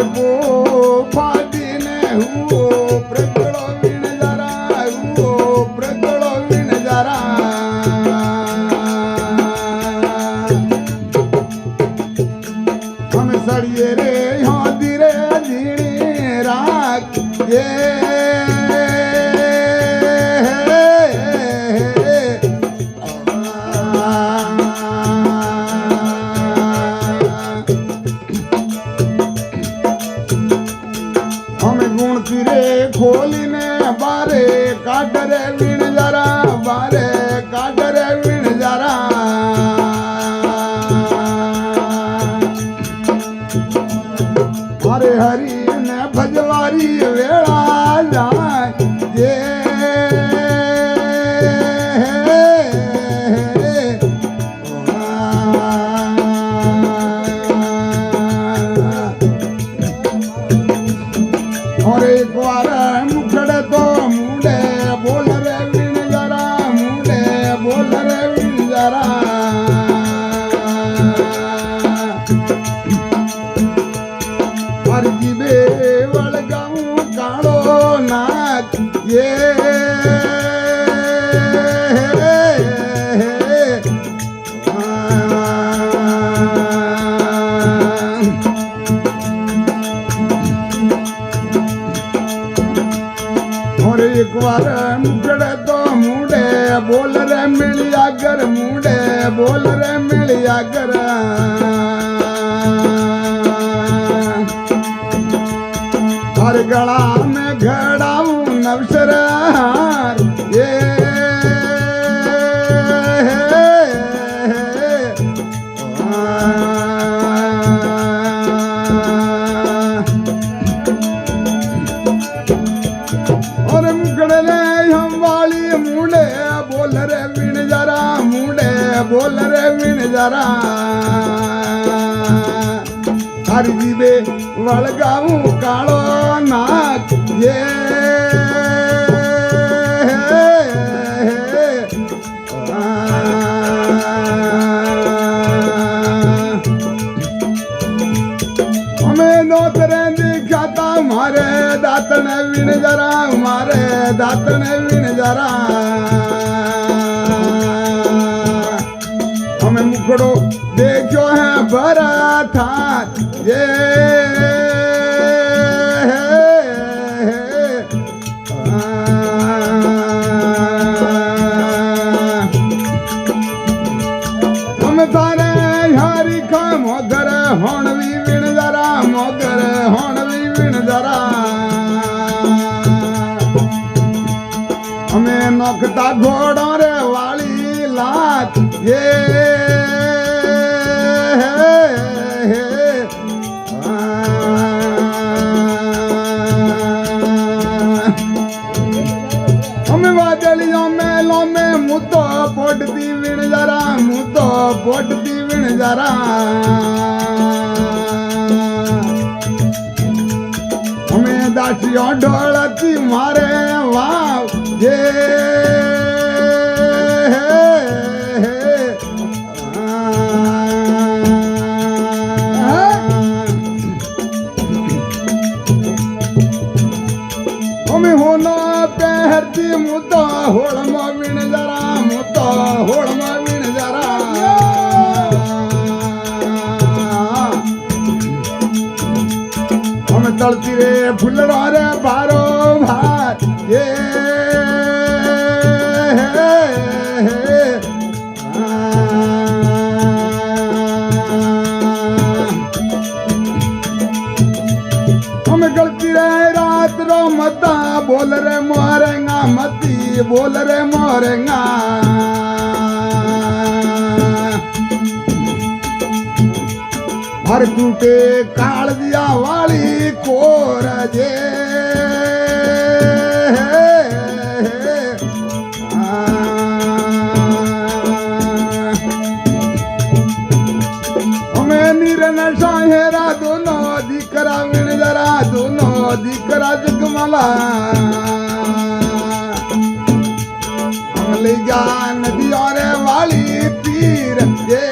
ગરબો ફાડીને હુઓ પ્રગળો વીણ જરા હુઓ પ્રગળો વીણ જરા અમે સળીએ રે હોદી રે ઝીણી રાખ ખોલીને બારે કાઢરે વીણ જરા બારે કાઢરે વીણ જરા મારે હરી ને ભજવારી વેળા જાય और एक बार मुखड़े तो मुंडे बोल रे वीण जरा मुंडे बोल रे वीण जरा और जीबे वळगाऊं काळो नाक ये और एक बार मुखड़े तो मुंडे बोल रे मिलिया कर मुंडे बोल रे मिलिया कर हर गला में घड़ाऊं नवसर ये मुंडे बोल रे वीण जरा मुंडे बोल रे वीण जरा हर जीबे वळगाऊं काळो नाक ये हमें नोतरे दिखाता मारे दातन वीण जरा मारे दातन वीण जरा हमें मुखड़ो देखो है भरा था ये हमें तारे हरी खा मोगर होणवी वीण जरा मोगर होणवी वीण जरा हमें नोकता घोड़ों रे वाली लात ये हमें वादलियों में लो में मुतो पोटती वीण जरा मुतो पोटती वीण जरा हमें दासियों ढोलती मारे वाव ये हमें होना पहरती मुतो होळमा वीण जरा मुतो होळमा वीण जरा हमें तलती रे फुलड़ा रे भारो भार ये हमें गलती रे रात रो मता बोल रे मोरेंगा मती बोल रे मोरेंगा हर टूटे काल दिया वाली कोर जे हमें निरन साहेरा दोनों दीकरा वीण जरा दोनों दीकरा जगमला हम ले जा नदियों रे वाली पीर ये